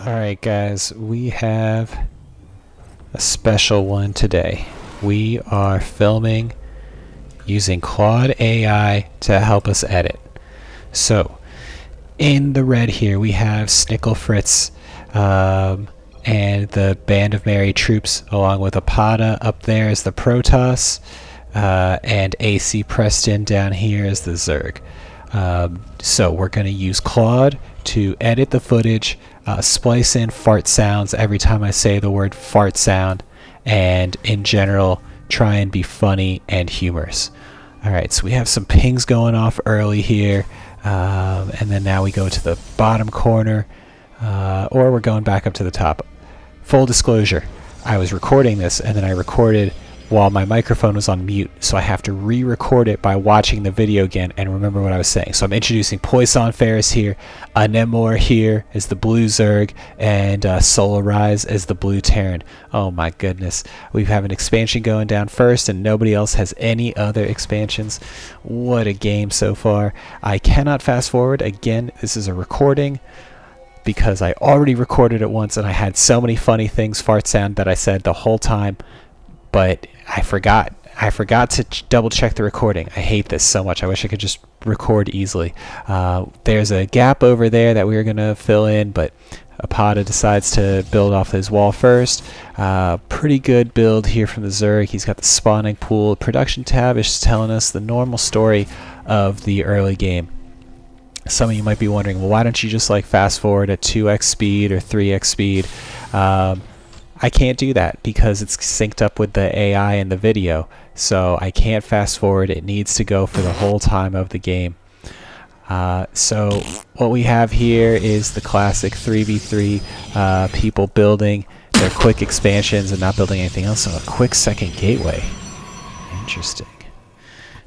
Alright guys, we have a special one today. We are filming using ClaudeAI to help us edit. So, in the red here we have Snickle Fritz and the Band of Merry Troops, along with Apada. Up there is the Protoss, and AC Preston down here is the Zerg. So we're going to use Claude to edit the footage, splice in fart sounds every time I say the word fart sound, and in general try and be funny and humorous. Alright, so we have some pings going off early here, and then now we go to the bottom corner, or we're going back up to the top. Full disclosure, I was recording this and then I recorded while my microphone was on mute, so I have to re-record it by watching the video again and remember what I was saying. So I'm introducing Poisson Ferris here, Anemor here as the blue Zerg, and Solar Rise as the blue Terran. Oh my goodness. We have an expansion going down first and nobody else has any other expansions. What a game so far. I cannot fast forward. Again, this is a recording because I already recorded it once and I had so many funny things, fart sound, that I said the whole time. But I forgot to double check the recording. I hate this so much. I wish I could just record easily. There's a gap over there that we were going to fill in, but Apada decides to build off his wall first. Pretty good build here from the Zerg. He's got the spawning pool. Production tab is telling us the normal story of the early game. Some of you might be wondering, well, why don't you just like fast forward at 2x speed or 3x speed? I can't do that because it's synced up with the AI in the video, so I can't fast forward. It needs to go for the whole time of the game. So what we have here is the classic 3v3 people building their quick expansions and not building anything else. So a quick second gateway. Interesting.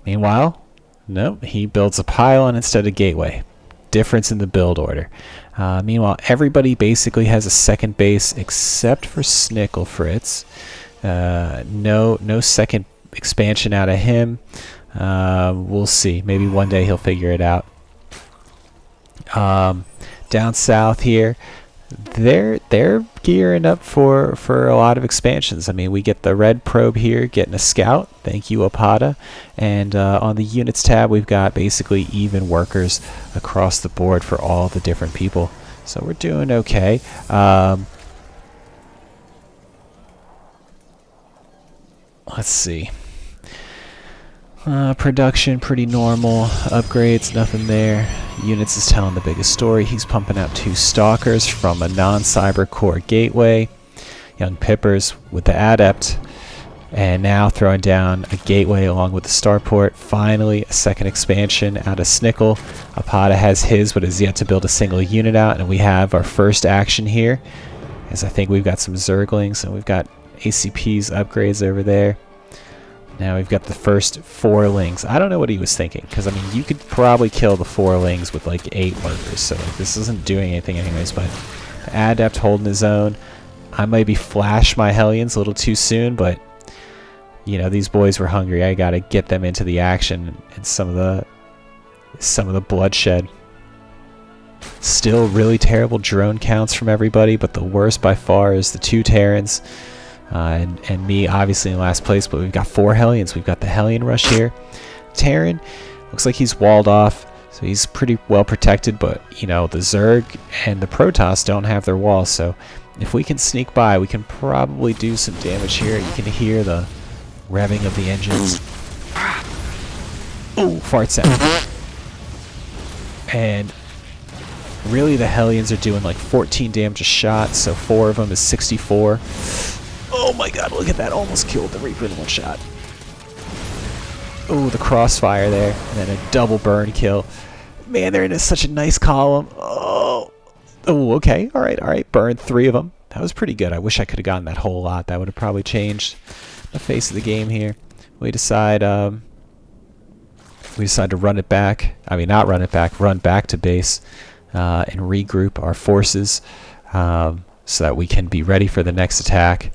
Meanwhile, nope, he builds a pylon instead of gateway. Difference in the build order. Meanwhile, everybody basically has a second base except for Snickle Fritz. No second expansion out of him. We'll see. Maybe one day he'll figure it out. Down south here, they're gearing up for a lot of expansions. I mean, we get the red probe here getting a scout. Thank you, Apada. And on the units tab, we've got basically even workers across the board for all the different people. So we're doing okay. Let's see. Production, pretty normal. Upgrades, nothing there. Units is telling the biggest story. He's pumping out 2 stalkers from a non-cyber core gateway. Young Pippers with the adept. And now throwing down a gateway along with the starport. Finally, a second expansion out of Snickle. Apada has his, but has yet to build a single unit out. And we have our first action here, as I think we've got some Zerglings and we've got ACP's upgrades over there. Now we've got the first 4 lings. I don't know what he was thinking, because I mean, you could probably kill the 4 lings with like 8 workers, so like, this isn't doing anything anyways. But the adept holding his own. I maybe flash my Hellions a little too soon, but you know, these boys were hungry. I gotta get them into the action and some of the bloodshed. Still really terrible drone counts from everybody, but the worst by far is the 2 Terrans. And me obviously in last place, but we've got 4 Hellions. We've got the Hellion rush here. Terran looks like he's walled off, so he's pretty well protected, but you know, the Zerg and the Protoss don't have their walls, so if we can sneak by, we can probably do some damage here. You can hear the revving of the engines. Oh, fart sound. And really the Hellions are doing like 14 damage a shot, so 4 of them is 64. Oh my god, look at that. Almost killed the Reaper in 1 shot. Oh, the crossfire there. And then a double burn kill. Man, they're in such a nice column. Oh, okay. Alright. Burned 3 of them. That was pretty good. I wish I could have gotten that whole lot. That would have probably changed the face of the game here. We decide to run it back. I mean, not run it back. Run back to base and regroup our forces so that we can be ready for the next attack.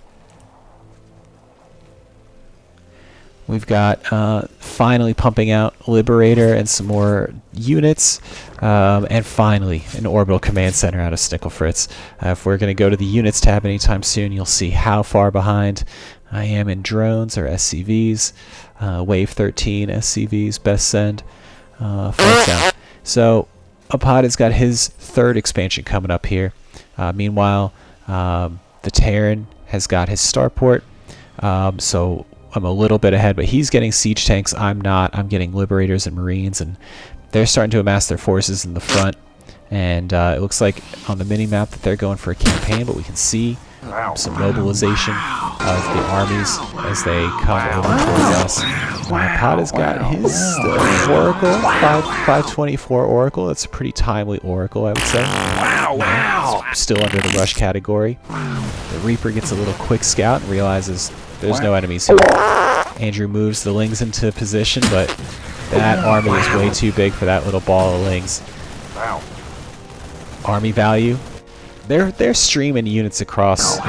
We've got finally pumping out Liberator and some more units, and finally an orbital command center out of Snickle Fritz. If we're going to go to the units tab anytime soon, you'll see how far behind I am in drones or SCVs. Wave 13 SCVs, best send. Flights down. So Apada's got his third expansion coming up here. Meanwhile, the Terran has got his starport. So I'm a little bit ahead, but he's getting siege tanks. I'm not. I'm getting Liberators and Marines, and they're starting to amass their forces in the front. And it looks like on the mini-map that they're going for a campaign, but we can see some mobilization of the armies as they come over towards us. Apada's got his Oracle, 524 Oracle. That's a pretty timely Oracle, I would say. It's still under the rush category. The Reaper gets a little quick scout and realizes there's no enemies here. Andrew moves the Lings into position, but that army is way too big for that little ball of Lings. Army value. They're streaming units across the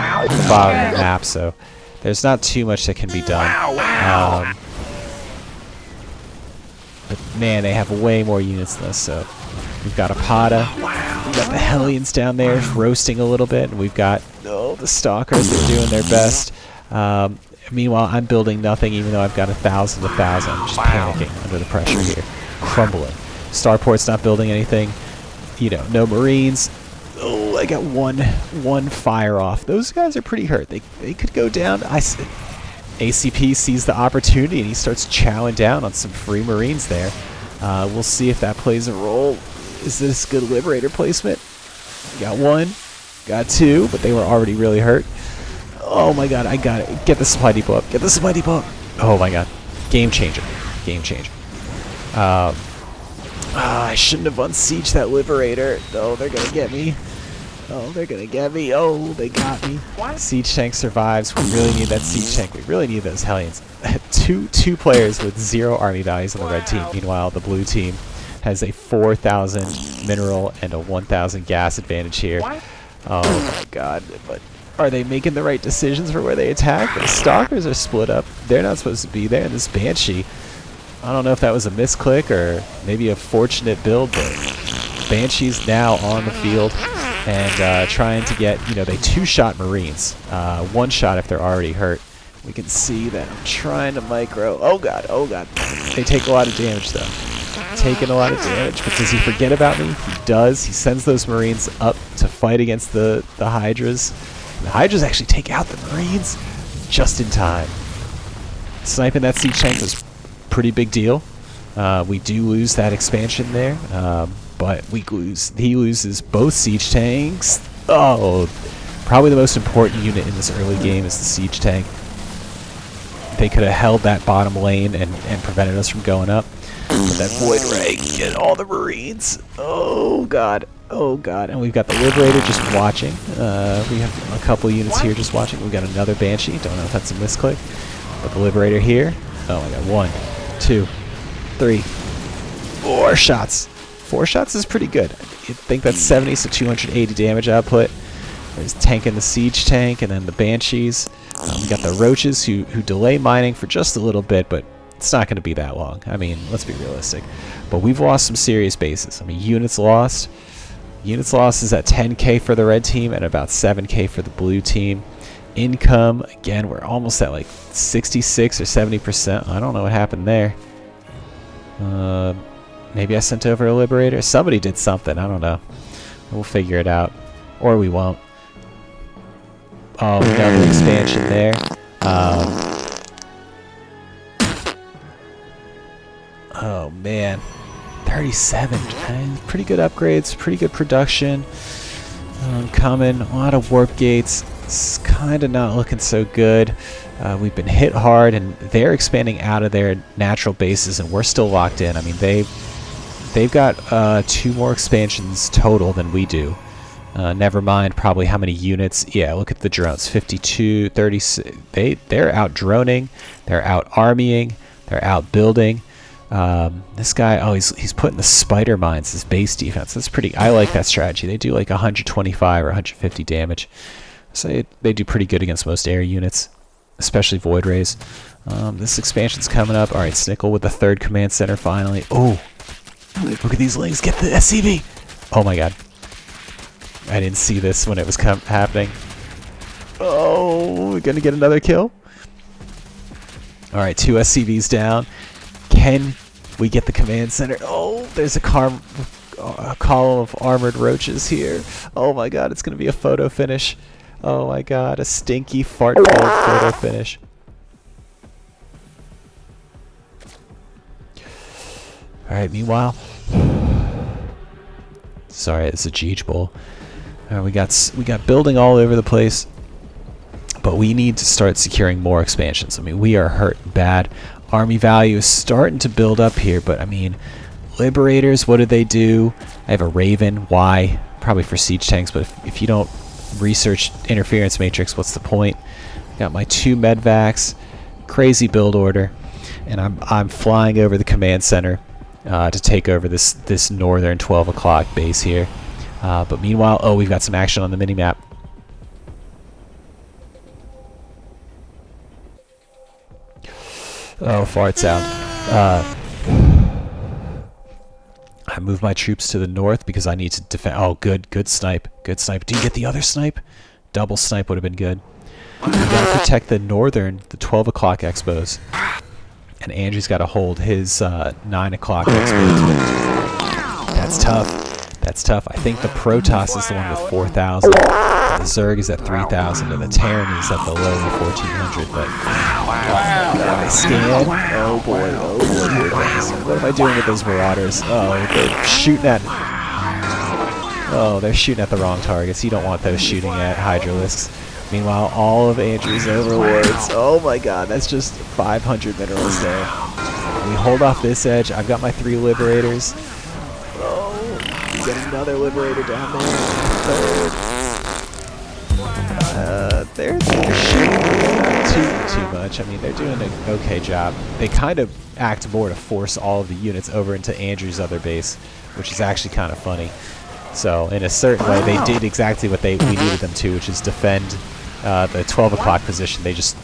bottom of the map, so there's not too much that can be done. But man, they have way more units than us, so we've got Apada. We've got the Hellions down there roasting a little bit, and we've got the Stalkers that are doing their best. Meanwhile, I'm building nothing, even though I've got 1,000. I'm just panicking under the pressure here. Crumbling. Starport's not building anything. No Marines. Oh, I got one fire off. Those guys are pretty hurt. They could go down. ACP sees the opportunity, and he starts chowing down on some free Marines there. We'll see if that plays a role. Is this good Liberator placement? Got one. Got two, but they were already really hurt. Oh my god, I got it. Get the supply depot up. Get the supply depot up. Oh my god. Game changer. Game changer. I shouldn't have unsieged that Liberator. Oh, they're gonna get me. Oh, they're gonna get me. Oh, they got me. Siege tank survives. We really need that siege tank. We really need those Hellions. two players with 0 army values on the red team. Meanwhile, the blue team has a 4,000 mineral and a 1,000 gas advantage here. Oh my god. But are they making the right decisions for where they attack? The Stalkers are split up. They're not supposed to be there. And this Banshee, I don't know if that was a misclick or maybe a fortunate build, but Banshee's now on the field and trying to get, they 2-shot Marines. 1 shot if they're already hurt. We can see that I'm trying to micro. Oh god, oh god. They take a lot of damage though. Taking a lot of damage, but does he forget about me? He does. He sends those Marines up to fight against the Hydras. The Hydras actually take out the Marines just in time. Sniping that siege tank was a pretty big deal. We do lose that expansion there, but he loses both siege tanks. Oh, probably the most important unit in this early game is the siege tank. They could have held that bottom lane and prevented us from going up. But that Void Ray can get all the Marines. Oh god. Oh god. And we've got the Liberator just watching. We have a couple units here just watching. We've got another Banshee. Don't know if that's a misclick. But the Liberator here. Oh my god. 1, 2, 3, 4 shots. 4 shots is pretty good. You'd think that's 70, so 280 damage output. There's tanking the siege tank and then the Banshees. We got the Roaches who delay mining for just a little bit, but it's not going to be that long. I mean, let's be realistic. But we've lost some serious bases. I mean, units lost. Units lost is at 10k for the red team and about 7k for the blue team. Income, again, we're almost at like 66 or 70%. I don't know what happened there. Maybe I sent over a Liberator. Somebody did something. I don't know. We'll figure it out. Or we won't. Oh, another expansion there. Oh man, 37. Pretty good upgrades, pretty good production. Coming, a lot of warp gates. It's kind of not looking so good. We've been hit hard, and they're expanding out of their natural bases, and we're still locked in. I mean, they've got 2 more expansions total than we do. Never mind probably how many units. Yeah, look at the drones. 52, 36. They're out droning. They're out armying. They're out building. This guy, oh, he's putting the spider mines as base defense. That's pretty. I like that strategy. They do like 125 or 150 damage. So they do pretty good against most air units. especially Void Rays. This expansion's coming up. All right, Snickle with the 3rd command center finally. Oh, look at these lings. Get the SCV. Oh my god. I didn't see this when it was happening. Oh, we're going to get another kill. All right, 2 SCVs down. Can we get the command center? Oh, there's a column of armored roaches here. Oh my god, it's going to be a photo finish. Oh my god, a stinky fart-filled photo finish. Alright, meanwhile... Sorry, it's a Jeej Bowl. We got building all over the place, but we need to start securing more expansions. I mean, we are hurt bad. Army value is starting to build up here, but I mean... Liberators, what do they do? I have a Raven. Why? Probably for siege tanks, but if you don't research interference matrix, what's the point? Got my 2 medvacs, crazy build order, and I'm flying over the command center to take over this northern 12 o'clock base here. But meanwhile, oh, we've got some action on the minimap. Oh, fart sound. I move my troops to the north because I need to defend. Oh, good snipe. Good snipe. Do you get the other snipe? Double snipe would have been good. We gotta protect the 12 o'clock expos. And Andrew's gotta hold his 9 o'clock expos. That's tough. That's tough. I think the Protoss is the one with 4,000. The Zerg is at 3,000, and the Terran is at the low 1,400. But they scan. Oh boy! Oh boy! What am I doing with those Marauders? Oh, they're shooting at. Oh, they're shooting at the wrong targets. You don't want those shooting at Hydralisks. Meanwhile, all of Andrew's Overlords. Oh my God, that's just 500 minerals there. We hold off this edge. I've got my 3 Liberators. Oh, we get another Liberator down there. 3rd. They're shooting not too much. I mean, they're doing an okay job. They kind of act more to force all of the units over into Andrew's other base, which is actually kind of funny. So, in a certain way, they did exactly what we needed them to, which is defend the 12 o'clock position. They just,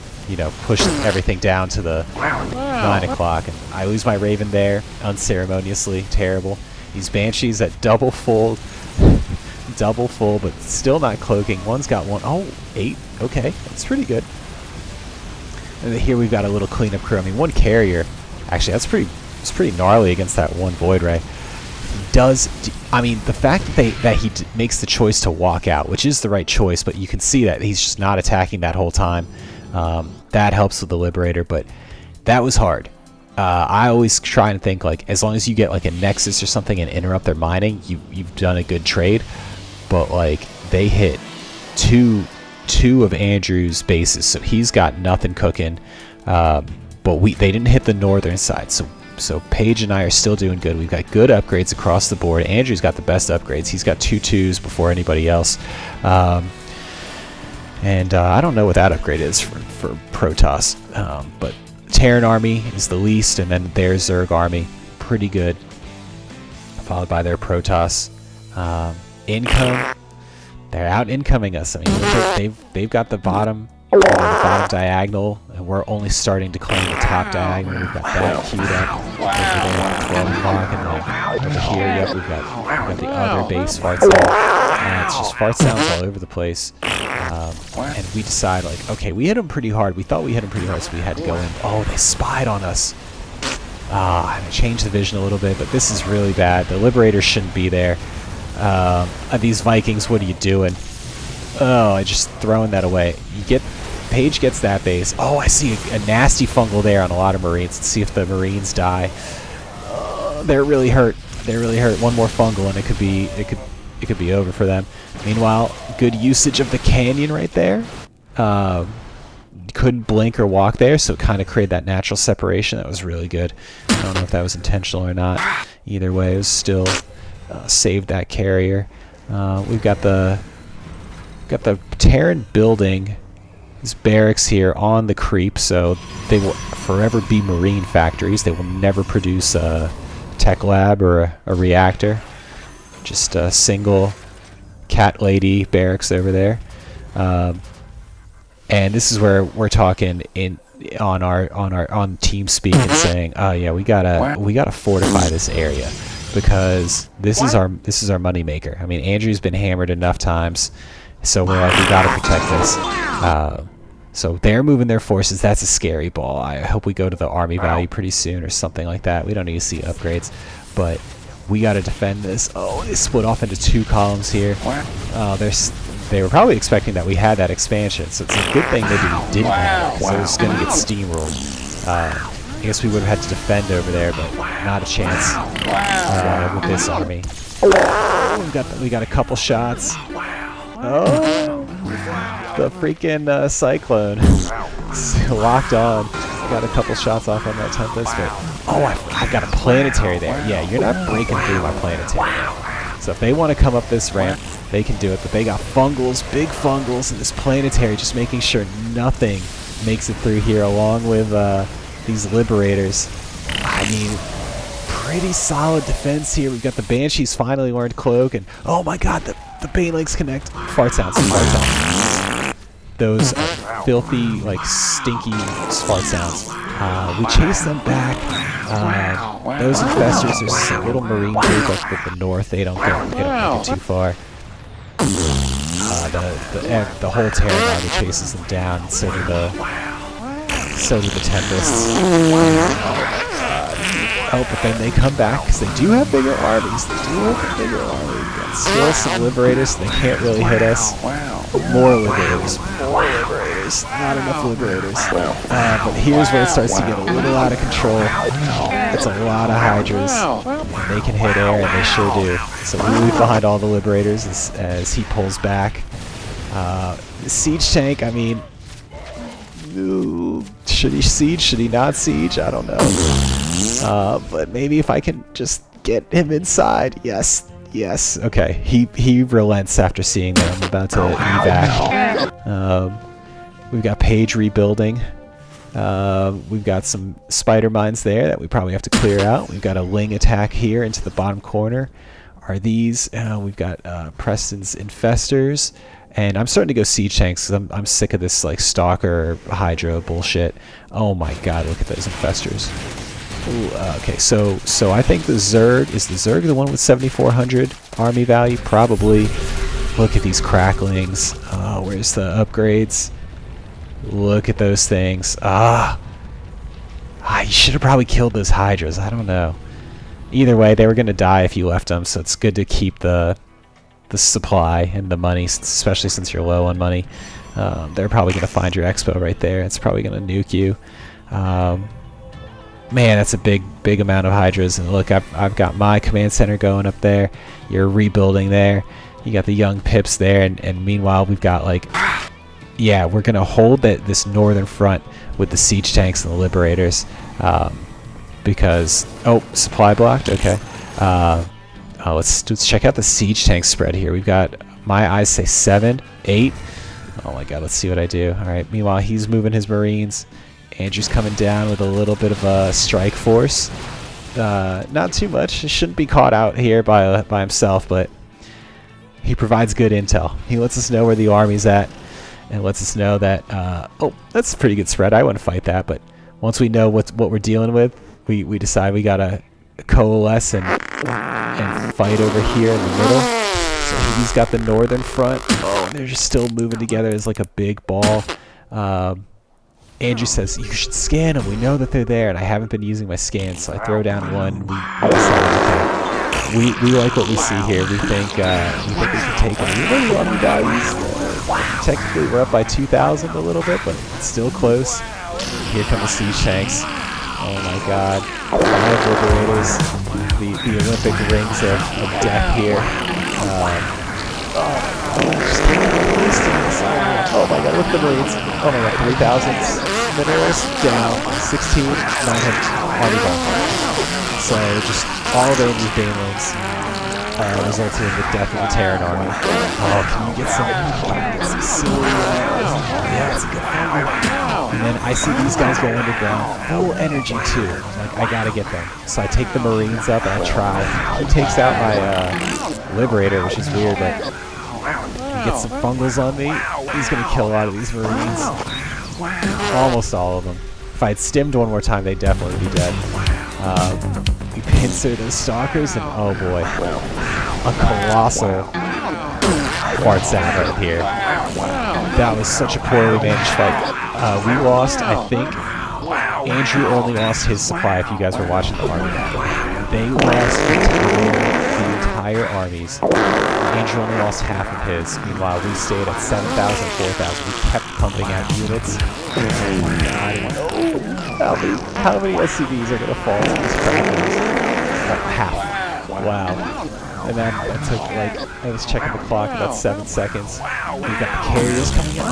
pushed everything down to the 9 o'clock. And I lose my Raven there, unceremoniously. Terrible. These Banshees at double full, but still not cloaking. One's got 1. Oh, 8. Okay, that's pretty good. And here we've got a little cleanup crew. I mean, 1 carrier. Actually, it's pretty gnarly against that 1 Void Ray. I mean, the fact that he makes the choice to walk out, which is the right choice, but you can see that he's just not attacking that whole time. That helps with the Liberator, but that was hard. I always try and think, like, as long as you get like a Nexus or something and interrupt their mining, you've done a good trade. But like, they hit two of Andrew's bases, so he's got nothing cooking. But they didn't hit the northern side, so Paige and I are still doing good. We've got good upgrades across the board. Andrew's got the best upgrades. He's got 2 2s before anybody else. And I don't know what that upgrade is for Protoss. But Terran army is the least, and then their Zerg army, pretty good. Followed by their Protoss. Income, they're out incoming us. I mean, they've got the bottom diagonal, and we're only starting to claim the top diagonal. We've got that queued up over there at 12 o'clock, and then over here, yep, we've got the other base fart sound. And it's just fart sounds all over the place. And we decide, like, okay, we hit them pretty hard. We thought we hit them pretty hard, so we had to go in. Oh, they spied on us. I changed the vision a little bit, but this is really bad. The Liberators shouldn't be there. These Vikings, what are you doing? Oh, I just throwing that away. Paige gets that base. Oh, I see a nasty fungal there on a lot of Marines. Let's see if the Marines die. They're really hurt. They're really hurt. 1 more fungal, and it could be over for them. Meanwhile, good usage of the canyon right there. Couldn't blink or walk there, so it kind of created that natural separation. That was really good. I don't know if that was intentional or not. Either way, it was still saved that carrier. We've got the Terran building these barracks here on the creep, so they will forever be Marine factories. They will never produce a tech lab or a reactor. Just a single cat lady barracks over there. And this is where we're talking on team speak and saying, oh yeah, we gotta fortify this area, because this is our money maker. I mean, Andrew's been hammered enough times, so we're like, we gotta protect this. So they're moving their forces. That's a scary ball. I hope we go to the army value pretty soon or something like that. We don't need to see upgrades, but we got to defend this. Oh, they split off into 2 columns here. They were probably expecting that we had that expansion, so it's a good thing maybe we didn't have it, because it was going to get steamrolled. I guess we would have had to defend over there, but not a chance with this army. We got a couple shots. Oh, the freaking Cyclone locked on. Got a couple shots off on that Tempest, but I've got a planetary there. Yeah, you're not breaking through my planetary. So if they want to come up this ramp, they can do it. But they got fungals, big fungals, and this planetary just making sure nothing makes it through here, along with these liberators. I mean, pretty solid defense here. We've got the Banshees finally learned Cloak, and oh my god, the Banelings connect. Fart sounds. Those filthy, like, stinky fart sounds. We chase them back. Those infestors, there's some little marine group up at the north. They don't get too far. The whole Terran army chases them down, and so do the Tempests. Oh, but then they come back, because they do have bigger armies. Still some liberators, they can't really hit us. More liberators. Not enough liberators. But here's where it starts to get a little out of control. It's a lot of Hydras. And they can hit air, and they sure do. So we leave behind all the liberators as he pulls back. The siege tank, I mean, should he siege? Should he not siege? I don't know. But maybe if I can just get him inside. Yes. Okay. He relents after seeing that I'm about to evac. We've got Page rebuilding. We've got some spider mines there that we probably have to clear out. We've got a Ling attack here into the bottom corner. Are these? We've got Preston's infestors. And I'm starting to go siege tanks because I'm sick of this like Stalker Hydra bullshit. Oh my god, look at those infestors. Ooh, okay, so I think the Zerg, is the Zerg the one with 7,400 army value? Probably. Look at these cracklings. Where's the upgrades? Look at those things. You should have probably killed those Hydras. I don't know. Either way, they were going to die if you left them, so it's good to keep the supply and the money, especially since you're low on money. They're probably going to find your expo right there. It's probably going to nuke you. Man, that's a big amount of Hydras. And look, I've got my command center going up there. You're rebuilding there. You got the young pips there, and meanwhile we've got like, yeah, we're going to hold this northern front with the siege tanks and the liberators, because supply blocked. Okay. Let's check out the siege tank spread here. We've got, my eyes say 7, 8. Oh my god, let's see what I do. Alright, meanwhile he's moving his Marines. Andrew's coming down with a little bit of a strike force. Not too much. He shouldn't be caught out here by himself, but he provides good intel. He lets us know where the army's at, and lets us know that, that's a pretty good spread. I wouldn't fight that, but once we know what we're dealing with, we decide we gotta coalesce and fight over here in the middle. So he's got the northern front. Oh, and they're just still moving together as like a big ball. Andrew says, you should scan them. We know that they're there, and I haven't been using my scans, so I throw down one. We like what we see here. We think we can take them. Even though the army values, technically we're up by 2,000 a little bit, but it's still close. Here come the siege tanks. Oh my god. 5 liberators. The Olympic rings of death here. Oh my god, look at the Marines. Oh my god, 3,000 minerals down, 16, 900 army bomb. So just all of Andrew's Banelings resulted in the death of the Terran army. Oh, can you get some silly, yeah, that's a good one. And then I see these guys go underground, full energy too. I'm like, I gotta get them. So I take the Marines up and I try. He takes out my Liberator, which is weird, but get some fungals on me, he's going to kill a lot of these Marines. Almost all of them. If I had stimmed one more time, they'd definitely be dead. We pincer those stalkers, and oh boy, a colossal fart sound right here. That was such a poorly managed fight. We lost, I think, Andrew only lost his supply if you guys were watching the army. They lost the entire armies. Andrew only lost half of his. Meanwhile, we stayed at 7,000, 4,000. We kept pumping out units. Oh my god. How many SCVs are going to fall to these crackers? Half. Wow. And then that took, like, I was checking the clock, about 7 seconds. We've got the carriers coming in.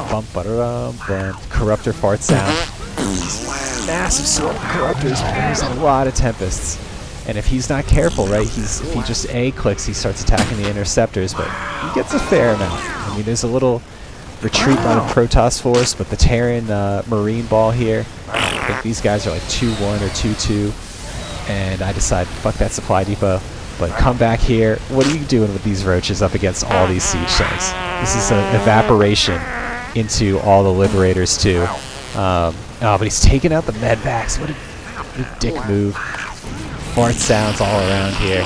Bump, bump. Corruptor fart sound. Massive swarm of corruptors. There's a lot of tempests. And if he's not careful, right, if he just A-clicks, he starts attacking the interceptors, but he gets a fair amount. I mean, there's a little retreat by the Protoss force, but the Terran Marine ball here, I think these guys are like 2-1 or 2-2, and I decide, fuck that supply depot, but come back here. What are you doing with these roaches up against all these siege tanks? This is an evaporation into all the Liberators, too. Oh, but he's taking out the medvacs. What a dick move. Fart sounds all around here.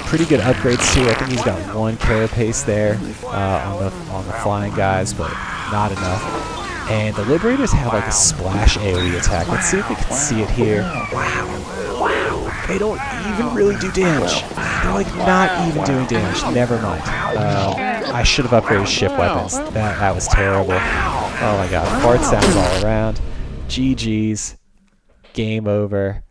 Pretty good upgrades too. I think he's got one carapace there on the flying guys, but not enough. And the Liberators have like a splash AoE attack. Let's see if we can see it here. They don't even really do damage. They're like not even doing damage. Never mind. I should have upgraded ship weapons. That was terrible. Oh my god. Fart sounds all around. GG's. Game over.